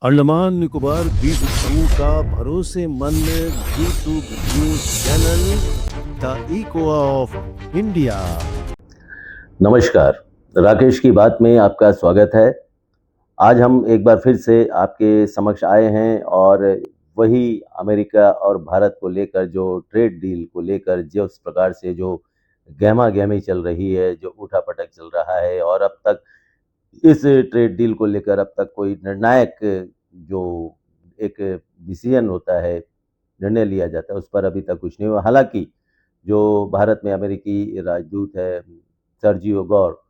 अंडमान निकोबार द्वीप समूह का भरोसेमंद YouTube news channel the eco of India. नमस्कार, राकेश की बात में आपका स्वागत है। आज हम एक बार फिर से आपके समक्ष आए हैं और वही अमेरिका और भारत को लेकर जो ट्रेड डील को लेकर जिस प्रकार से जो गहमा-गहमी चल रही है, जो उठा-पटक चल रहा है और अब तक इस ट्रेड डील को लेकर अब तक कोई निर्णायक जो एक डिसीजन होता है, निर्णय लिया जाता है, उस पर अभी तक कुछ नहीं हुआ। हालाँकि जो भारत में अमेरिकी राजदूत है सर्जियो गौर,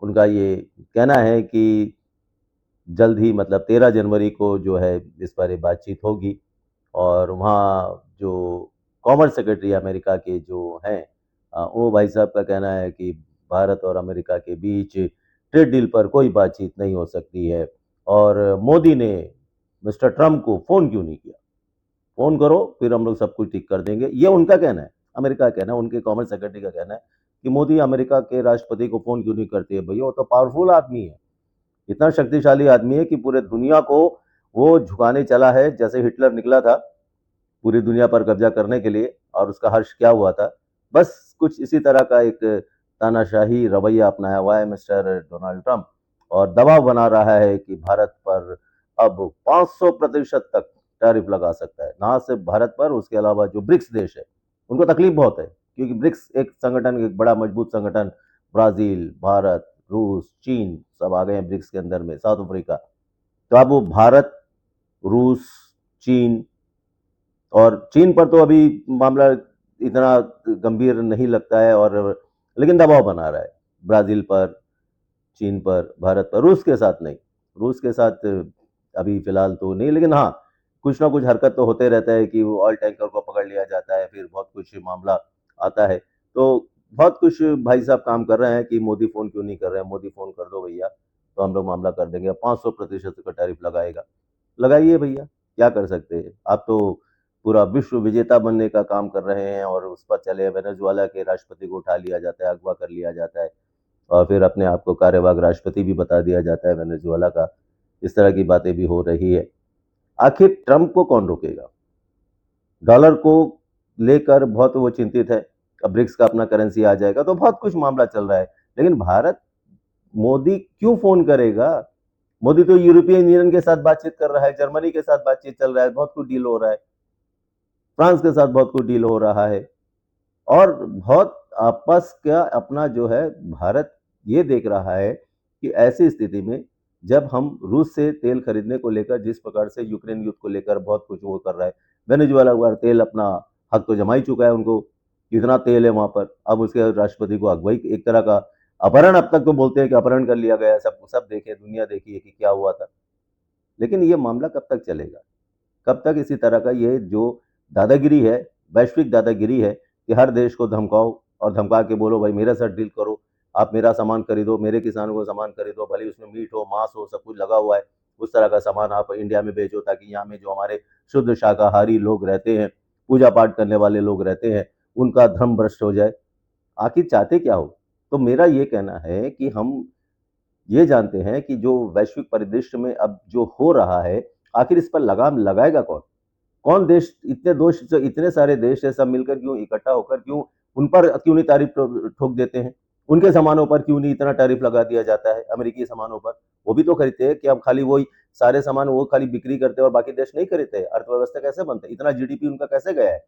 उनका ये कहना है कि जल्द ही मतलब 13 जनवरी को जो है इस बारे बातचीत होगी और वहाँ जो कॉमर्स सेक्रेटरी अमेरिका के जो हैं वो भाई साहब का कहना है कि भारत और अमेरिका के बीच ट्रेड डील पर कोई बातचीत नहीं हो सकती है और मोदी ने मिस्टर ट्रम्प को फ़ोन क्यों नहीं किया? फ़ोन करो फिर हम लोग सब कुछ ठीक कर देंगे। ये उनका कहना है, अमेरिका का कहना है, उनके कॉमर्स सेक्रेटरी का कहना है कि मोदी अमेरिका के राष्ट्रपति को फ़ोन क्यों नहीं करते हैं? भैया वो तो पावरफुल आदमी है। इतना शक्तिशाली आदमी है कि पूरे दुनिया को वो झुकाने चला है। जैसे हिटलर निकला था पूरी दुनिया पर कब्जा करने के लिए और उसका हर्ष क्या हुआ था, बस कुछ इसी तरह का एक तानाशाही रवैया अपनाया हुआ है मिस्टर डोनाल्ड ट्रंप और दबाव बना रहा है कि भारत पर अब 500% तक टैरिफ लगा सकता है, ना सिर्फ भारत पर, उसके अलावा जो ब्रिक्स देश है उनको तकलीफ बहुत है क्योंकि ब्रिक्स एक संगठन, एक बड़ा मजबूत संगठन, ब्राजील, भारत, रूस, चीन सब आ गए हैं ब्रिक्स के अंदर में, साउथ अफ्रीका। तो अब वो भारत, रूस, चीन, और चीन पर तो अभी मामला इतना गंभीर नहीं लगता है और लेकिन दबाव बना रहा है ब्राजील पर, चीन पर, भारत पर, रूस के साथ नहीं। रूस के साथ अभी फिलहाल तो नहीं, लेकिन हाँ कुछ ना कुछ हरकत तो होते रहता है कि वो ऑयल टैंकर को पकड़ लिया जाता है, फिर बहुत कुछ मामला आता है। तो बहुत कुछ भाई साहब काम कर रहे हैं कि मोदी फ़ोन क्यों नहीं कर रहे हैं, मोदी फ़ोन कर दो भैया तो हम लोग मामला कर देंगे, 500% का टैरिफ लगाएगा। लगाइए भैया, क्या कर सकते हैं? आप तो पूरा विश्व विजेता बनने का काम कर रहे हैं और उस पर चले वेनेजुएला के राष्ट्रपति को उठा लिया जाता है, अगवा कर लिया जाता है और फिर अपने आप को कार्यवाहक राष्ट्रपति भी बता दिया जाता है वेनेजुएला का। इस तरह की बातें भी हो रही है। आखिर ट्रंप को कौन रोकेगा? डॉलर को लेकर बहुत वो चिंतित है। अब ब्रिक्स का अपना करेंसी आ जाएगा तो बहुत कुछ मामला चल रहा है। लेकिन भारत, मोदी क्यों फ़ोन करेगा? मोदी तो यूरोपियन यूनियन के साथ बातचीत कर रहा है, जर्मनी के साथ बातचीत चल रहा है, बहुत कुछ डील हो रहा है। फ्रांस के साथ बहुत कुछ डील हो रहा है और बहुत आपस का अपना जो है भारत ये देख रहा है कि ऐसी स्थिति में जब हम रूस से तेल खरीदने को लेकर जिस प्रकार से यूक्रेन युद्ध को लेकर बहुत कुछ वो कर रहा है, वेनेजुएला का तेल अपना हक तो जमा ही चुका है उनको, इतना तेल है वहाँ पर। अब उसके राष्ट्रपति को अगवाई एक तरह का अपहरण, अब तक तो बोलते हैं कि अपहरण कर लिया गया है, सब देखे, दुनिया देखी है कि क्या हुआ था। लेकिन ये मामला कब तक चलेगा? कब तक इसी तरह का ये जो दादागिरी है, वैश्विक दादागिरी है कि हर देश को धमकाओ और धमका के बोलो भाई मेरे साथ डील करो, आप मेरा सामान खरीदो, मेरे किसानों को सामान खरीदो, भले ही उसमें मीट हो, मांस हो, सब कुछ लगा हुआ है, उस तरह का सामान आप इंडिया में भेजो ताकि यहाँ में जो हमारे शुद्ध शाकाहारी लोग रहते हैं, पूजा पाठ करने वाले लोग रहते हैं, उनका धर्म भ्रष्ट हो जाए। आखिर चाहते क्या हो? तो मेरा ये कहना है कि हम ये जानते हैं कि जो वैश्विक परिदृश्य में अब जो हो रहा है, आखिर इस पर लगाम लगाएगा कौन? कौन देश, इतने दोष, इतने सारे देश है, सब मिलकर क्यों इकट्ठा होकर क्यों उन पर क्यों नहीं तारीफ ठोक देते हैं? उनके सामानों पर क्यों नहीं इतना टैरिफ लगा दिया जाता है, अमेरिकी सामानों पर? वो भी तो खरीदते हैं कि अब खाली वही सारे सामान वो खाली बिक्री करते हैं और बाकी देश नहीं खरीदते हैं। अर्थव्यवस्था कैसे बनता है? इतना जीडीपी उनका कैसे गया है?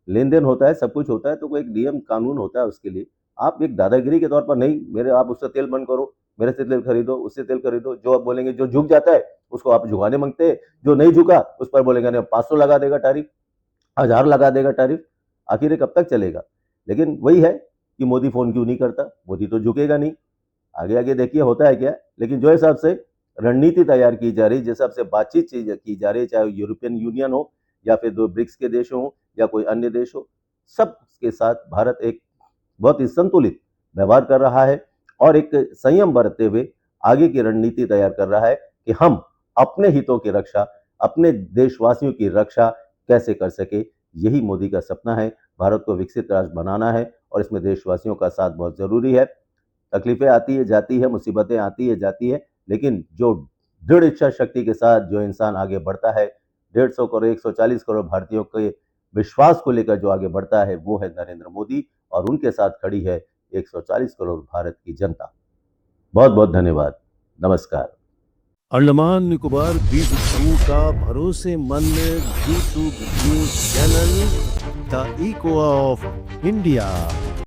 लेन-देन होता है, सब कुछ होता है, तो कोई एक नियम कानून होता है उसके लिए। आप एक दादागिरी के तौर पर नहीं, मेरे आप उससे तेल बंद करो, मेरे से तेल खरीदो, उससे तेल खरीदो, जो आप बोलेंगे, जो झुक जाता है, उसको आप झुकाने माँगते हैं, जो नहीं झुका, उस पर बोलेंगे नहीं 500 लगा देगा टैरिफ, 1000 लगा देगा टैरिफ। आखिर ये कब तक चलेगा? लेकिन वही है कि मोदी फ़ोन क्यों नहीं करता? मोदी तो झुकेगा नहीं। आगे-आगे देखिए होता है क्या? लेकिन जो हिसाब से रणनीति तैयार की जा रही है, जिस हिसाब से बातचीत की जा रही है, चाहे यूरोपियन यूनियन हो या फिर 2 ब्रिक्स के देश हों या कोई अन्य देश हो, सबके साथ भारत एक बहुत ही संतुलित व्यवहार कर रहा है और एक संयम बरतते हुए आगे की रणनीति तैयार कर रहा है कि हम अपने हितों की रक्षा, अपने देशवासियों की रक्षा कैसे कर सके। यही मोदी का सपना है। भारत को विकसित राष्ट्र बनाना है और इसमें देशवासियों का साथ बहुत ज़रूरी है। तकलीफ़ें आती है, जाती है, मुसीबतें आती है, जाती है, लेकिन जो दृढ़ इच्छा शक्ति के साथ जो इंसान आगे बढ़ता है, 150 करोड़ 140 करोड़ भारतीयों के विश्वास को लेकर जो आगे बढ़ता है, वो है नरेंद्र मोदी, और उनके साथ खड़ी है 140 करोड़ भारत की जनता। बहुत बहुत धन्यवाद। नमस्कार। अंडमान निकोबार द्वीप समूह का भरोसेमंद YouTube news channel the eco of India.